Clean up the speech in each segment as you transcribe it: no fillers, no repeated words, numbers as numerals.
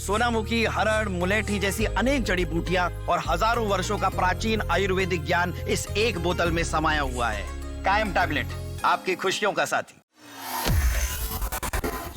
सोनामुखी, हरड़, मुलेठी जैसी अनेक जड़ी बूटियां और हजारों वर्षों का प्राचीन आयुर्वेदिक ज्ञान इस एक बोतल में समाया हुआ है। कायम टैबलेट, आपकी खुशियों का साथी।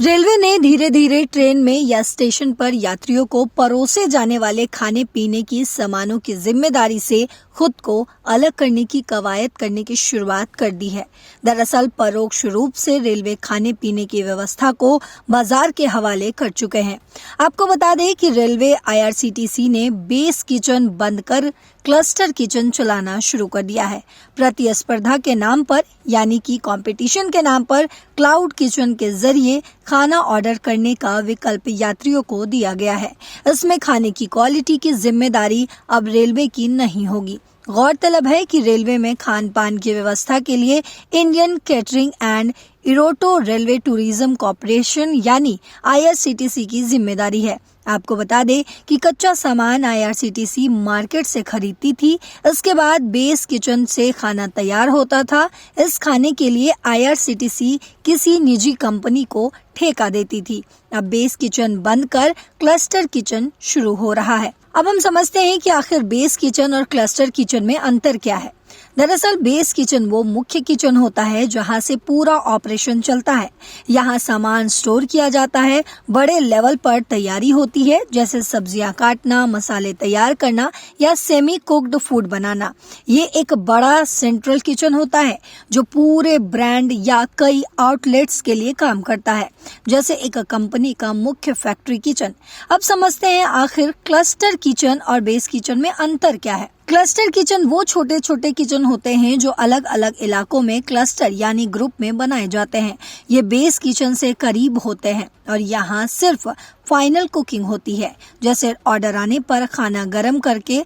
रेलवे ने धीरे धीरे ट्रेन में या स्टेशन पर यात्रियों को परोसे जाने वाले खाने पीने की सामानों की जिम्मेदारी से खुद को अलग करने की कवायद करने की शुरुआत कर दी है। दरअसल परोक्ष रूप से रेलवे खाने पीने की व्यवस्था को बाजार के हवाले कर चुके हैं। आपको बता दें कि रेलवे IRCTC ने बेस किचन बंद कर क्लस्टर किचन चलाना शुरू कर दिया है। प्रतिस्पर्धा के नाम पर यानी कि कंपटीशन के नाम पर क्लाउड किचन के जरिए खाना ऑर्डर करने का विकल्प यात्रियों को दिया गया है। इसमें खाने की क्वालिटी की जिम्मेदारी अब रेलवे की नहीं होगी। गौरतलब है कि रेलवे में खान पान की व्यवस्था के लिए इंडियन कैटरिंग एंड इरोटो रेलवे टूरिज्म कॉर्पोरेशन यानी IRCTC की जिम्मेदारी है। आपको बता दें कि कच्चा सामान IRCTC मार्केट से खरीदती थी। इसके बाद बेस किचन से खाना तैयार होता था। इस खाने के लिए IRCTC किसी निजी कंपनी को ठेका देती थी। अब बेस किचन बंद कर क्लस्टर किचन शुरू हो रहा है। अब हम समझते हैं कि आखिर बेस किचन और क्लस्टर किचन में अंतर क्या है। दरअसल बेस किचन वो मुख्य किचन होता है जहां से पूरा ऑपरेशन चलता है। यहाँ सामान स्टोर किया जाता है, बड़े लेवल पर तैयारी होती है जैसे सब्जियां काटना, मसाले तैयार करना या सेमी कुक्ड फूड बनाना। ये एक बड़ा सेंट्रल किचन होता है जो पूरे ब्रांड या कई आउटलेट्स के लिए काम करता है, जैसे एक कंपनी का मुख्य फैक्ट्री किचन। अब समझते हैं आखिर क्लस्टर किचन और बेस किचन में अंतर क्या है। क्लस्टर किचन वो छोटे छोटे किचन होते हैं जो अलग अलग इलाकों में क्लस्टर यानी ग्रुप में बनाए जाते हैं। ये बेस किचन से करीब होते हैं और यहाँ सिर्फ फाइनल कुकिंग होती है, जैसे ऑर्डर आने पर खाना गर्म करके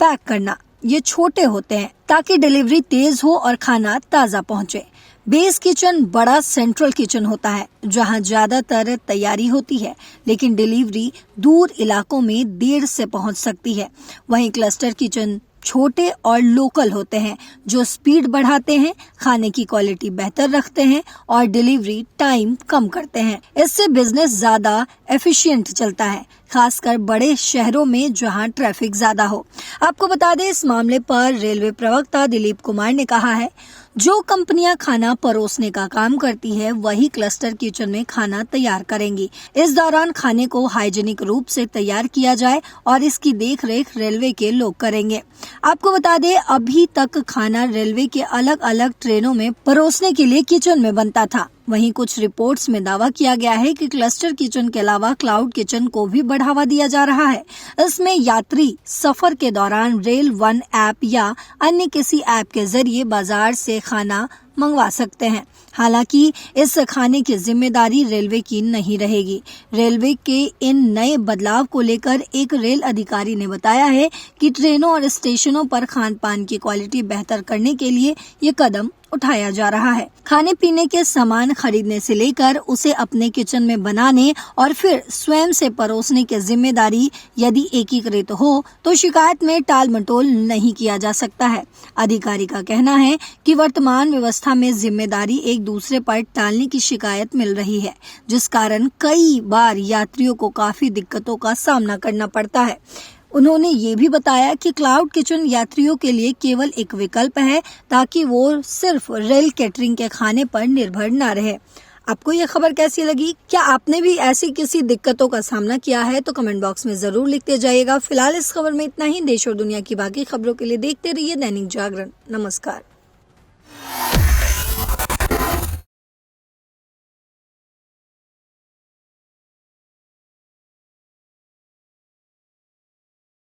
पैक करना। ये छोटे होते हैं ताकि डिलीवरी तेज हो और खाना ताज़ा पहुँचे। बेस किचन बड़ा सेंट्रल किचन होता है जहां ज्यादातर तैयारी होती है, लेकिन डिलीवरी दूर इलाकों में देर से पहुंच सकती है। वहीं क्लस्टर किचन छोटे और लोकल होते हैं जो स्पीड बढ़ाते हैं, खाने की क्वालिटी बेहतर रखते हैं और डिलीवरी टाइम कम करते हैं। इससे बिजनेस ज्यादा एफिशिएंट चलता है, खासकर बड़े शहरों में जहां ट्रैफिक ज्यादा हो। आपको बता दें, इस मामले पर रेलवे प्रवक्ता दिलीप कुमार ने कहा है, जो कंपनियां खाना परोसने का काम करती है वही क्लस्टर किचन में खाना तैयार करेंगी। इस दौरान खाने को हाइजीनिक रूप से तैयार किया जाए और इसकी देखरेख रेलवे के लोग करेंगे। आपको बता दें, अभी तक खाना रेलवे के अलग अलग ट्रेनों में परोसने के लिए किचन में बनता था। वहीं कुछ रिपोर्ट्स में दावा किया गया है कि क्लस्टर किचन के अलावा क्लाउड किचन को भी बढ़ावा दिया जा रहा है। इसमें यात्री सफर के दौरान रेल वन ऐप या अन्य किसी ऐप के जरिए बाजार से खाना मंगवा सकते हैं। हालांकि इस खाने की जिम्मेदारी रेलवे की नहीं रहेगी। रेलवे के इन नए बदलाव को लेकर एक रेल अधिकारी ने बताया है कि ट्रेनों और स्टेशनों पर खान पान की क्वालिटी बेहतर करने के लिए ये कदम उठाया जा रहा है। खाने पीने के सामान खरीदने से लेकर उसे अपने किचन में बनाने और फिर स्वयं से परोसने की जिम्मेदारी यदि एकीकृत हो तो शिकायत में टाल मटोल नहीं किया जा सकता है। अधिकारी का कहना है कि वर्तमान व्यवस्था में जिम्मेदारी एक दूसरे पर टालने की शिकायत मिल रही है, जिस कारण कई बार यात्रियों को काफी दिक्कतों का सामना करना पड़ता है। उन्होंने ये भी बताया कि क्लाउड किचन यात्रियों के लिए केवल एक विकल्प है ताकि वो सिर्फ रेल कैटरिंग के खाने पर निर्भर न रहे। आपको ये खबर कैसी लगी? क्या आपने भी ऐसी किसी दिक्कतों का सामना किया है? तो कमेंट बॉक्स में जरूर लिखते जाइएगा। फिलहाल इस खबर में इतना ही। देश और दुनिया की बाकी खबरों के लिए देखते रहिए दैनिक जागरण। नमस्कार।